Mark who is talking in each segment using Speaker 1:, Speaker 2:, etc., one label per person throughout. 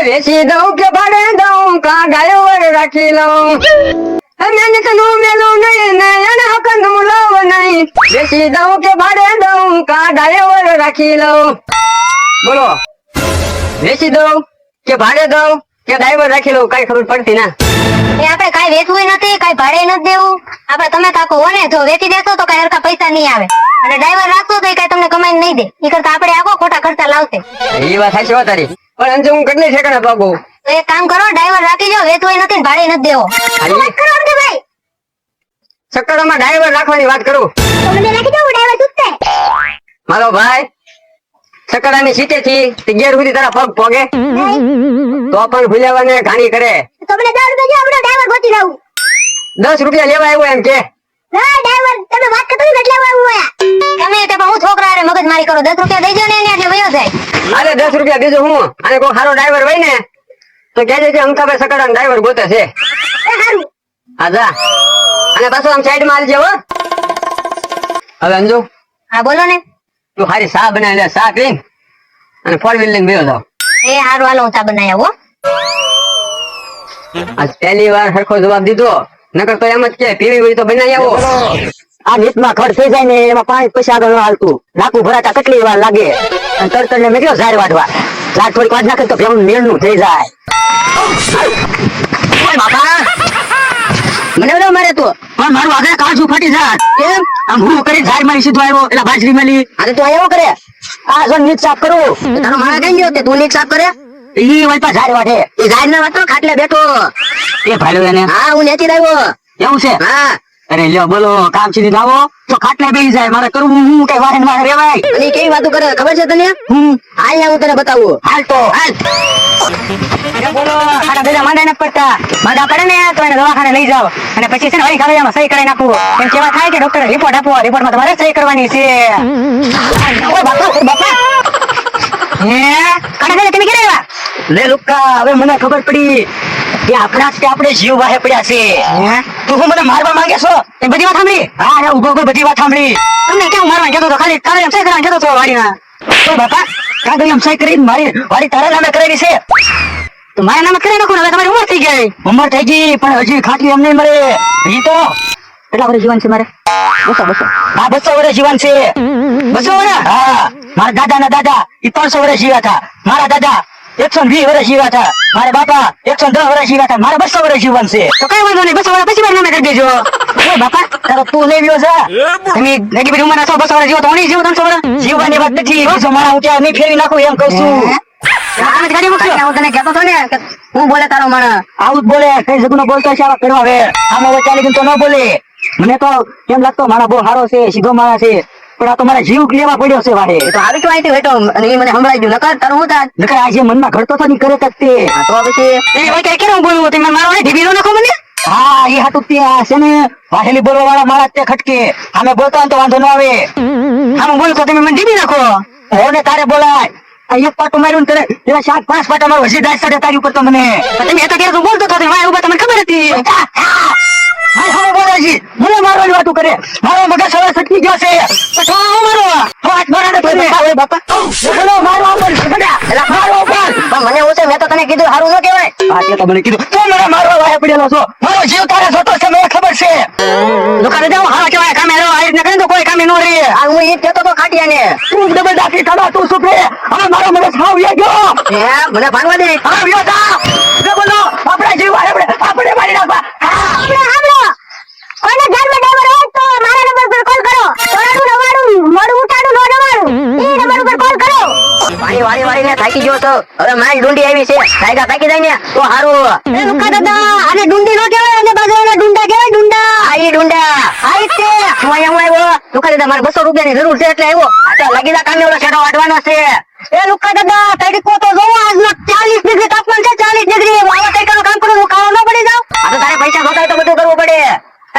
Speaker 1: વેચી દઉં કે ભાડે દઉં કા ગાયો વર રાખી લઉં મેલું નહીં ને એને હકન હું લઉં નહીં વેચી દઉં કે ભાડે દઉં કા ગાયો વર રાખી લઉં બોલો વેચી દઉં કે ભાડે દઉં કે ડ્રાઈવર રાખી લઉં કઈ ખબર પડતી ના
Speaker 2: એ આપણે કાઈ વેચવું નથી કાઈ ભાડે નથી દેવું આપણે તમે કાકો હો ને જો વેચી દેશો તો કાઈ હરખા પૈસા નહીં આવે અને ડ્રાઈવર રાખશો તો કાઈ તમને કમાઈ નહીં દે ઈ કરતા આપણે આખો ખોટા ખર્ચા લાવશે
Speaker 1: એ વાત સાચી વાત તારી પણ અંજુ હું કેટલી ઠેકાણે પાગો
Speaker 2: તો એક કામ કરો ડ્રાઈવર રાખી જાઓ વેચવું નથી ને ભાડે નથી દેવો વાત કરો અમદાભાઈ
Speaker 1: સક્કડોમાં ડ્રાઈવર રાખવાની વાત કરું
Speaker 2: તો મને રાખી જાઓ ડ્રાઈવર સુતે
Speaker 1: મારો ભાઈ સક્કડાની સીટે થી ઘેર સુધી તારા પગ પોગે તો પણ ભૂલ્યાવાને ઘાણી કરે
Speaker 2: તો મને 10 રૂપિયા આપડો ડ્રાઈવર ગોતી લાવું
Speaker 1: 10 રૂપિયા લેવા આવ્યો એમ કે
Speaker 2: ના ડ્રાઈવર તમે વાત કરતો કેટલા આવું હોય તમે તે પણ હું છોકરા હારે મગજ મારી કરો 10 રૂપિયા દેજો ને એટલે વયો જાય
Speaker 1: અરે 10 રૂપિયા બીજું હું અને કોઈ સારો ડ્રાઈવર હોય ને તો કહેજે કે અંકાભાઈ સક્કડાનો ડ્રાઈવર ગોતે છે
Speaker 2: એ હારું
Speaker 1: આજા અને પાછો આમ સાઈડ માં આલજે હો હવે અંજુ
Speaker 2: હા બોલો ને
Speaker 1: તું હારી સા બનાવી લે સા પીન અને 4 વ્હીલ લઈને બેહો જાવ
Speaker 2: એ હારું હાલો હું ચા બનાવી આવું
Speaker 1: આજ પહેલી વાર સરખો જવાબ દીધો નકર તો એમ જ કે પીવી હોય તો બનાવી આવો આ નીતમાં ખર્ચ થઈ જાય ને એમાં 5 પૈસા આગળ ન હાલતું લાકુ ભરાતા કેટલી વાર લાગે અને તરત ને મેં કયો ઝાડ વાટવા ઝાડ થોડીક વાર નાખે તો પેલું મેળનું થઈ જાય બાપા મને ઓલો મારે તો પણ મારું આગળ કાચું ફાટી જાય કેમ આમ હું કરી ઝાડ મારી સીધો આવ્યો એટલે બાજરી મળી અરે તું આવ્યો કરે આ જો નીચ સાફ કરું તારો મારા કઈ ગયો તે તું નીચ સાફ કરે ઈ વળપા ઝાડ વાટે એ ઝાડ ના વાટો ખાટલે બેઠો એ ભાડ્યો એને હા હું નેચી આવ્યો એવું છે હા અરે લ્યો બોલો કામ સીધી લાવો તો ખાટલે બેસી જાય મારે કરવું હું કઈ વાહન માં રેવાય અને કેવી વાતો કરે ખબર છે તને હાલ હું તને બતાવું હાલ તો હાલ બોલો ખાડા બેજા માંડા નથી પડતા માંડા પડે ને તો એને દવાખાને લઈ જાઓ અને પછી છે ને વળી કાગળિયામાં સહી કરાવી નાખવું એમ કેવા થાય કે ડોક્ટર રિપોર્ટ આપો રિપોર્ટમાં તમારે સહી કરવાની છે ઓય બાપા બાપા હે કાડા તમે ક્યારે આવ્યા લે લુક્કા હવે મને ખબર પડી કે આપણા કે આપણે જીવ વાહે પડ્યા છે તું હું મને મારવા માંગે છો એ બધી વાત સાંભળી હા અરે ઉભો ઉભો બધી વાત સાંભળી તમને કેમ મારવા કહેતો તો ખાલી તારે એમ સહી કરવા કહેતો તો વાડીના ઓ બાપા કાગળ એમ સહી કરીને મારી વાડી તારા નામે કરેલી છે તો મારા નામે કરી નાખો હવે તમારી ઉંમર થઈ ગઈ ઉંમર થઈ ગઈ પણ હજી ખાટલી એમ નહીં મળે હજી તો કેટલા વર્ષ જીવન છે મારે 200 હા 200 વર્ષ જીવન છે 200 વર્ષ હા મારા દાદા ના દાદા ઈ 300 વર્ષ જીવ્યા હતા મારા દાદા 120 વર્ષ જીવ્યા હતા મારા બાપા 110 વર્ષ જીવ્યા હતા મારા 200 વર્ષ જીવન છે તો કઈ વાંધો નહીં 200 વર્ષ પછી મારા નામે કરી દેજો એ બાપા તારો તું લઈ લ્યો છે તમે એટલી બધી ઉંમરના 200 વર્ષ જીવો તો હું જીવો 300 વર્ષ જીવવાની વાત નથી બીજો મારા હું ત્યાં નહીં ફેરવી નાખું એમ કહું છું હું તને કહેતો હતો ને હું બોલે તારો માણસ આવું જ બોલે કઈ જગનો બોલતો છે આવા કરવા હવે આમાં વચાલી ગયું તો ન બોલે મને તો એમ લાગતો મારા બહુ સારો છે સીધો માણસ છે પણ આ તો મારા જીવ લેવા પડ્યો છે વાડે તો આવી તો અહીંથી બેઠો અને એ મને સંભળાઈ ગયું નકર તારું હું તાર નકર આ જે મનમાં ઘડતો તો ની કરે તકતે તો પછી એ ભાઈ કઈ કેમ બોલવું તમે મારો ને ઢીબીનો નાખો મને હા એ હાટુ ત્યાં છે ને વાહેલી બોલવા વાળા મારા તે ખટકે અમે બોલતા તો વાંધો ન આવે આમ બોલ તો તમે મને ઢીબી નાખો ઓને તારે બોલાય એક પાટો માર્યું કરે એવા 7-5 પાટા મારો હજી દાસ સાથે તારી ઉપર તો મને તમે એ તો કે બોલતો તો વાય ઉભા તમને ખબર હતી હા હવે બોલે છે મને મારવાની વાતો કરે મારો મગજ હવે સટકી ગયો છે તો હું મારો હાથ મારાને ફરે આવે બાપા બોલો મારો ઉપર સડા એલા મારો ઉપર પણ મને ઓછે મેં તો તને કીધું હારું ન કહેવાય હા તે તો મને કીધું તું મને મારવા વાય પડેલો છો મારો જીવ તારે જોતો છે મને ખબર છે દુકાને જાવ હા કહેવાય કામે રો આ રીતના કરે તો કોઈ કામે ન રે આ હું ઈ કહેતો તો કાઢિયાને તું ડબલ ડાકી કાઢા તું સુપરે હવે મારો મગજ હાવ વ્યા ગયો હે મને ભાગવા દે હાવ વ્યા જા બોલો આપણા જીવ આપણે મારી નાખવા
Speaker 2: કોઈને ઘરમાં ડ્રાઈવર હોય તો મારા નંબર પર કોલ કરો 94 મોડું ઉઠાડું 99 એ નંબર પર કોલ કરો
Speaker 1: વાળી ને થાકી ગયો તો હવે મારી ડુંડી આવી છે થાકી જાય ને તો હારું
Speaker 2: એ લુકા દાદા આને ડુંડી નો કહેવાય અને બાજરાના ડુંડા કહેવાય ડુંડા
Speaker 1: આઈ ડુંડા આઈ તે હું આવ્યો લુકા દાદા મારે 200 રૂપિયાની જરૂર છે એટલે આવ્યો આ તો લાગી જા કામે ઓલો શેડો વાટવાનો છે
Speaker 2: એ લુકા દાદા તડકો તો જોવો આજનો 40 ડિગ્રી તાપમાન છે 40 ડિગ્રી આવા તડકાનું કામ કરું કાળો ન પડી જાવ
Speaker 1: આ તો તારે પૈસા જોતા તો બધું કરવું પડે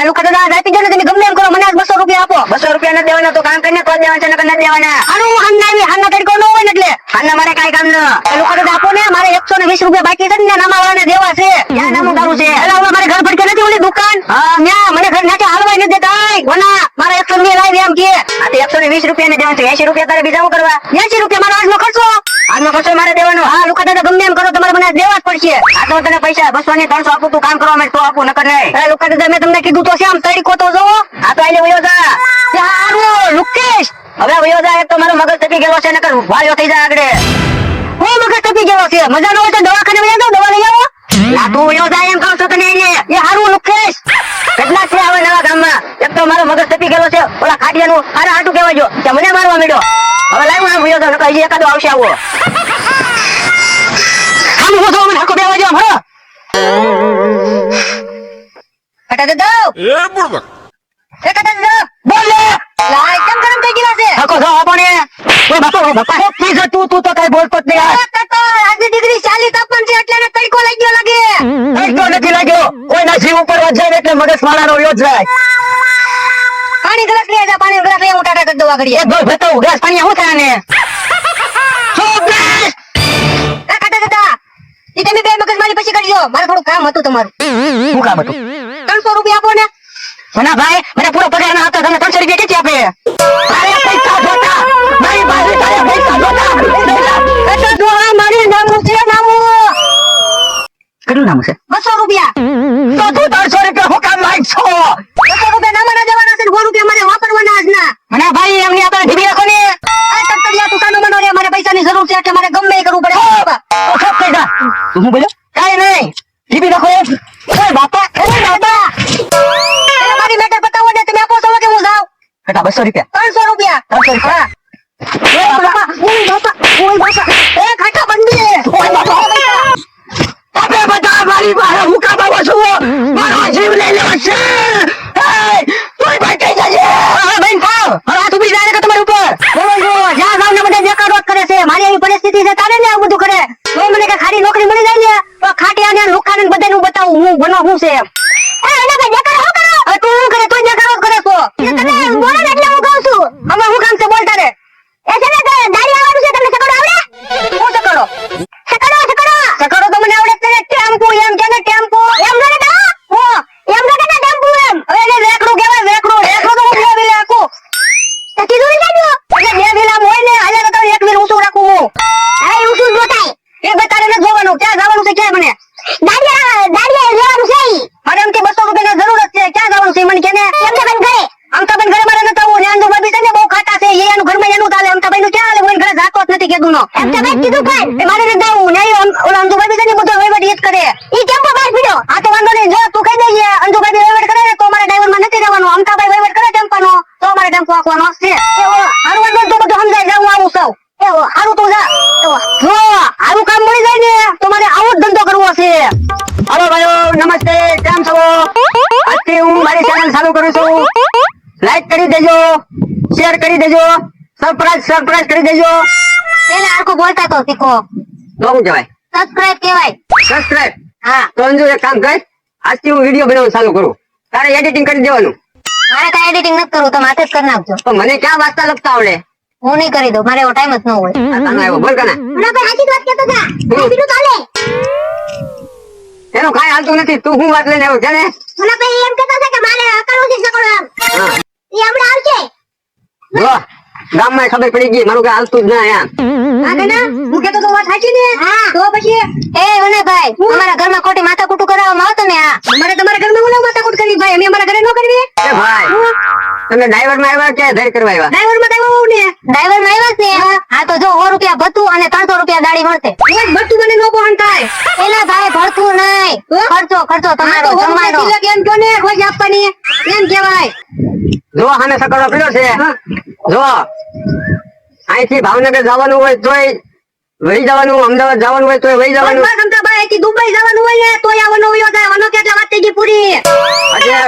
Speaker 2: એ લુકા દાદા આપી દો ને તમે ગમે એમ કરો મને આજ 200 રૂપિયા
Speaker 1: રૂપિયા આપો. 200 રૂપિયા નથી દેવાના તો કામ કરીને તો જ દેવાના છે, નકર નથી દેવાના. હારું હાંના આવી, હાંના તડકો ન હોય ને એટલે હાંના મારે કાંઈ કામ ન. એ લોકોને તો આપો ને, મારે 120 રૂપિયા બાકી છે ને નામાવાળાને દેવા છે. ક્યાં નામું તારું છે? એલા ઓલા મારે ઘર ફટકે નથી ઓલી દુકાન. હા ન્યા મને ઘર નાખે હાલવાય નથી દેતા. ઓના મારે 120 લાવી એમ કે. આ તો 120 રૂપિયા ને દેવાના છે. 80 રૂપિયા તારે બીજા શું કરવા? 80 રૂપિયા મારો આજનો ખર્ચો. આજનો ખર્ચો મારે દેવાનો. હા લોકો દાદા ગમે એમ કરો તમારે મને દેવા જ પડશે. આ તો તને પૈસા 200 ની 300 આપું, તું કામ કરવા માટે તો આપું, નકર નહીં. એ લોકો દાદા મેં તમને કીધું તો છે, આમ તડીકો તો જોવો. આ તો આઈને વયો જા. સારું લુકેશ, હવે વયો જા. એક તો મારો મગજ તપી ગયેલો છે, નકર વાયો થઈ જાય આગળ. હું મગજ તપી ગયેલો છે, મજા ન હોય તો દવાખાને વયા જાવ, દવા લઈ આવો. ના તું વયો જા એમ કહું છું તને. એ હારું લુકેશ, કેટલા છે હવે નવા ગામમાં. એક તો મારો મગજ તપી ગયેલો છે, ઓલા ખાટિયાનું હારા હાટું કહેવાજો કે મને મારવા માંડ્યો. હવે લાવ હું વયો જાઉં, નકર હજી એકાદો આવશે આવો. આમ હું તો મને હરકો બેવા જો હો. કટા દે દો.
Speaker 3: એ બુડબક
Speaker 1: એ કટા દે દો. બોલ લે. લાય કેમ ગરમ થઈ ગયો છે? હરકો જો આપોને. ઓય બાપા ઓ પ્લીઝ તું તો કઈ બોલતો જ નહીં. આ તો આજે ડિગ્રી 40 તાપમાન છે એટલે ને તડકો લાગ્યો લાગે. તડકો નથી લાગ્યો, કોઈના જીવ ઉપર વધે ને એટલે મગજ મારાનો વયો જાય. પાણી ગ્લાસ લઈ જા, પાણી ગ્લાસ લઈ હું ટાટા કરી દવા કરીએ. એક ગોળ ભતાઉ ગ્લાસ પાણી હું થાય ને. શું ગ્લાસ? એ કટા દેતા. ઈ તમે બે મગજ મારી પછી કરજો, મારે થોડું કામ હતું તમારું. શું કામ હતું? 300 રૂપિયા આપો ને. ના ભાઈ, મને પૂરો પગાર ના હતો, તમે 300 રૂપિયા કેથી આપે? અરે પૈસા જોતા, મારી પાસે તારે પૈસા જોતા. કટા જો આ મારી નામું છે, નામું. કેટલું નામું છે? 200 રૂપિયા. તો તું 300 રૂપિયા હું કામ લાગ છો? 200 રૂપિયા નામાના દેવાના છે, 100 રૂપિયા મારે વાપરવાના જ ના. મને ભાઈ એમની આપણે ઢીબી રાખો ને. આ તકતડિયા તું કાનો મનો રે, મારે પૈસાની જરૂર છે એટલે મારે ગમે એ કરવું પડે. ઓ સબ થઈ જા. તું હું બોલ્યો? કાઈ નહીં. ઢીબી રાખો એમ. ઓય બાપા, ઓય બાપા. એ મારી મેટર બતાવો ને, તમે આપો છો કે હું જાઉં? કેટલા? 200 રૂપિયા. 300 રૂપિયા. 300 રૂપિયા. ઓય બાપા, ઓય બાપા, ઓય બાપા. એ ખાટા બંધી. ઓય બાપા. તમે બધા મારી પાસે હું કામ આવો છો? મારો જીવ લઈ લેવો છે. એ તોય ભાઈ કઈ જજે. હવે બેન થાવ. હવે હાથ ઉભી જાય કે તમારી ઉપર. બોલો જો, જ્યાં જાવ ને બધા બેકાર વાત કરે છે. મારી એવી પરિસ્થિતિ છે, તારે ને આવું બધું કરે. તો મને કે ખાલી નોકરી મળી જાય ને તો ખાટિયાને લુખાને બધાનું બતાવું હું બનો હું છે એમ. એ એને કઈ બેકાર હો કરો. હવે તું શું કરે? તું બેકાર જ કરે છો. તમે બોલો ને એટલે હું કહું છું. હવે હું કામ છે બોલ તારે. એ છે ને દાડી આવવાનું છે, તમને સકડો આવડે? હું સકડો? સકડો તો મને આવડે છે. ટેમ્પો એમ કે ને ટેમ્પો એમ ને દા. હો એમ ને કે ટેમ્પો એમ. હવે એને રેકડું કહેવાય, રેકડું. રેકડું તો હું બે વિલે આખું. તે કીધું ને કાઢ્યો. એટલે બે વિલા હોય ને, હાલે તો એક વિલ ઊંચું રાખું હું. હા ઊંચું જ બતાય. એ બતારે ને જોવાનું ક્યાં જવાનું છે, ક્યાં મને દાડિયા લેવાનું છે. મારે એમ કે 200 રૂપિયાની જરૂર છે, ક્યાં જવાનું છે મને કે ને. અમતાબેન ઘરે. અમતાબેન ઘરે મારે નતા આવું ને. અંજુભાઈ છે ને બહુ ખાતા છે, એનું ઘરમાં એનું ચાલે. અમતાબેન નું ક્યાં હાલે? હું ઘરે જાતો જ નથી કેદું નો. અમતાબેન કીધું કઈ મારે ન જાવું ને. ઓલા અંજુભાઈ છે ને બધો વહીવટ ઈ જ કરે. ઈ ટેમ્પો બહાર પીડ્યો. આ તો વાંધો નહીં, જો તું કહી દેજે અંજુભાઈ વહીવટ કરે ને તો મારે ડ્રાઈવર માં નથી રહેવાનું. અમતાભાઈ વહીવટ કરે ટેમ્પાનો તો મારે ટેમ્પો આખવાનો છે. હારું વાંધો તો બધું સમજાય જાઉં આવું સૌ. હારું તું જા. જો આવું કામ મળી જાય ને તો મારે આવો જ ધંધો કરવો છે. હાલો ભાઈઓ, નમસ્તે, કેમ છો? આજથી હું મારી ચેનલ ચાલુ કરું છું. લાઈક કરી દેજો, શેર કરી દેજો, સબસ્ક્રાઇબ કરી દેજો. એને આખો બોલતા તો શીખો. તો શું કહેવાય? સબસ્ક્રાઇબ કહેવાય. સબસ્ક્રાઇબ. હા. તો અંજુ એક કામ કર, આજથી હું વિડિયો બનાવવાનું ચાલુ કરું. તારે એડિટિંગ કરી દેવાનું. મારે કાંઈ એડિટિંગ નથી કરવું, તમે હાથે જ કરી નાખજો. તો મને ક્યાં વાંચતા લખતા આવડે? હું નહીં કરી દઉં, મારે એવો ટાઈમ જ ન હોય. તાનો આવ્યો બોલ કને. મને કોઈ હાચી વાત કહેતો જા. બીજું ચાલે. એનું કાંઈ હાલતું નથી, તું હું વાત લઈને આવ્યો છે ને? મને ભાઈ એમ કહેતો છે કે મારે કરવું છે સકળો એમ. ઈ હમણાં આવશે. જો ગામમાં ખબર પડી ગઈ મારું કઈ હાલતું જ ના એમ. હા કે ના? હું કહેતો તો વાત સાચી ને? હા. તો પછી એ વિનયભાઈ, અમારા ઘરમાં ખોટી માથાકૂટ કરાવવામાં આવો તમે. આ અમારે તમારા ઘરમાં ઓલા માથાકૂટ કરવી ભાઈ, અમે અમારા ઘરે ન કરવી. એ ભાઈ તમે ડ્રાઈવર માં આવ્યા કે ધૈર્ય કરવા આવ્યા? ડ્રાઈવર માં આવ્યો ને. ડ્રાઈવર માં આવ્યા છે. હા તો જો 100 રૂપિયા ભથ્થું અને 300 રૂપિયા દાડી મળશે. એ ભથ્થું મને નો પહોંચ થાય. એલા ભાઈ ભથ્થું નહીં, ખર્ચો તમારો જમવાનો. એમ કોને કોઈ આપવાની એમ કહેવાય. જો આને સકડો પીડો છે. જો અહીંથી ભાવનગર જવાનું હોય તોય વહી જવાનું, અમદાવાદ જવાનું હોય તોય વહી જવાનું. દુબઈ જવાનું હોય ને તોય આવવાનો વયો જાય. વનો કેટલા વાત થઈ ગઈ પૂરી. એટલે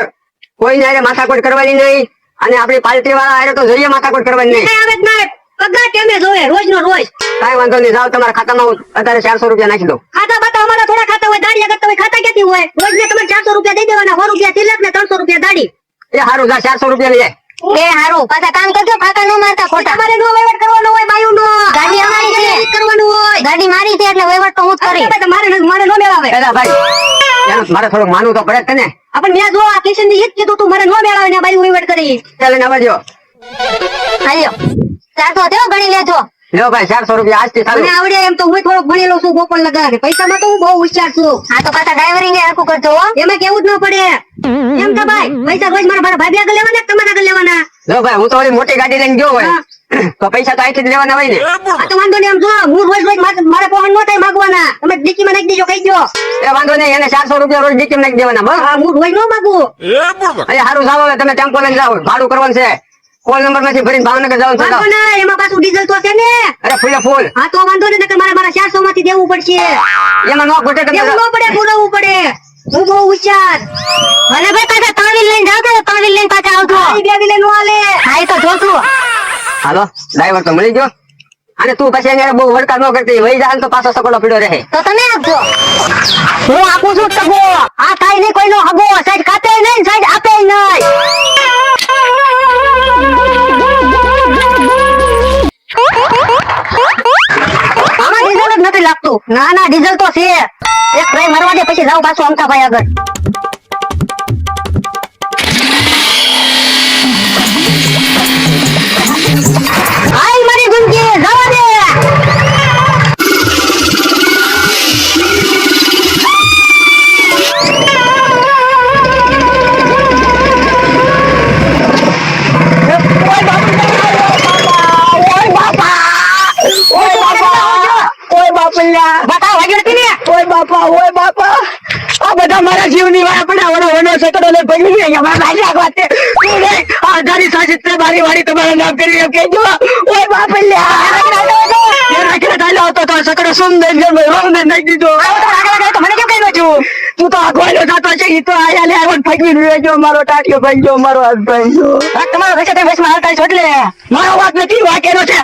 Speaker 1: કોઈને આરે માથાકૂટ કરવાની નહીં અને આપણી પાર્ટી વાળા આરે તો જોઈએ માથાકૂટ કરવાની નહીં. આવે જ ના પગાર કેમે જોવે રોજ નો રોજ. કાઈ વાંધો નહીં, જાવ તમારા ખાતામાં અત્યારે 400 રૂપિયા નાખી દો. ખાતા બાતા અમારા થોડા ખાતા હોય, દાડી કરતા હોય. ખાતા ક્યાંથી હોય? રોજ ને તમારે 400 રૂપિયા દઈ દેવાના. 100 રૂપિયા તિલક ને 300 રૂપિયા દાડી. એ હારું જા 400 રૂપિયા લઈ જાય.
Speaker 2: બે હારું પાછા કામ કરજો, ફાકા ન મારતા ખોટા.
Speaker 1: તમારે નો વહીવટ કરવાનો હોય બાયું નો.
Speaker 2: ગાડી અમારી છે.
Speaker 1: કરવાનું હોય.
Speaker 2: ગાડી મારી છે એટલે વહીવટ તો હું જ કરીશ.
Speaker 1: મારે નો મેળાવે. એલા ભાઈ એનું મારે થોડું માનવું તો પડે જ તને. આપણે મેં જો આ કિશન ની ઈ જ કીધું તું મારે નો મેળાવે ને બાયું વહીવટ કરી. ચાલ ને આવજો.
Speaker 2: હાલ્યો 400 થયો, ગણી લેજો.
Speaker 1: લ્યો ભાઈ 400 રૂપિયા આજથી ચાલુ. મને આવડે એમ તો હું થોડો ભણેલો છું ગોપાલ લગાવે. પૈસામાં તો હું બહુ હોશિયાર છું.
Speaker 2: હા તો પાછા ડ્રાઈવરિંગ હરખું કરજો હો.
Speaker 1: એમાં કેવું જ ન પડે. એમ તો ભાઈ પૈસા રોજ મારા ભાઈ આગળ લેવાના કે તમારા આગળ લેવાના? લો ભાઈ હું તો ઓલી મોટી ગાડી લઈને ગયો હોય તો પૈસા તો અહીંથી જ લેવાના હોય ને. આ તો વાંધો નહીં. એમ જો હું રોજ મારે પહોંચ ન થાય માંગવાના. તમે ડીકીમાં નાખી દેજો, કહી દો. એ વાંધો નહીં, એને 400 રૂપિયા રોજ ડીકીમાં નાખી દેવાના. બસ હા, હું રોજ ન માંગું. અરે સારું જાવ, હવે તમે ટેમ્પો લઈને જાઓ, ભાડું કરવાનું છે. કોલ નંબર માંથી ભરીને ભાવનગર જવાનું છે. વાંધો ના, એમાં પાછું ડીઝલ તો છે ને. અરે ફૂલે ફૂલ. હા તો વાંધો નહીં, નકર મારા 400 માંથી દેવું પડશે. એમાં નો ઘટે, દેવું ન પડે, પુરવવું પડે. હું બહુ હોશિયાર.
Speaker 2: ભલે ભાઈ પાછા ત્રણ લઈને જાવ તો ત્રણ લઈને પાછા આવજો.
Speaker 1: બે વિલે નો હાલે.
Speaker 2: હા એ તો જોશું.
Speaker 1: હાલો ડ્રાઈવર તો મળી ગયો. અને તું પછી એને બહુ વડકા ન કરતી, વહી જાય તો પાછો સકોડો પીડો રહે.
Speaker 2: તો તમે આપજો.
Speaker 1: હું આપું છું ટકો. આ કાઈ નહીં, કોઈનો હગો. સાઈડ કાપે નહીં, સાઈડ આપે નહીં. આમાં ડીઝલ જ નથી લાગતું. ના ના, ડીઝલ તો છે. એક ટ્રાય મારવા દે, પછી જાવ પાછું અમથાભાઈ આગળ. હાલ મારી ગુંજી, જવા દે. આ બધા મારા જીવની વાત પડે. વનો સકડો લે ભગવી ગયા મારા ભાઈ વાત છે. તું નહીં આ જારી સાચી તે મારી વાડી તમારા નામ કરી એમ કહેજો. ઓય બાપલ્યા એ રાખીને ચાલ્યો હતો તો સકડો સુંદર જેમ રોંગ ને નાખી દીધો. તો મને કેમ કહી છું? તું તો આગવાળો થતો છે. ઈ તો આયા લે આવન ફગવી રહ્યો. મારો ટાટિયો ભાઈ ગયો, મારો હાથ ભાઈ ગયો. તમારો વેચે તે વેચમાં હાલતા છોડ લે. મારો વાત નથી, વાકેનો છે.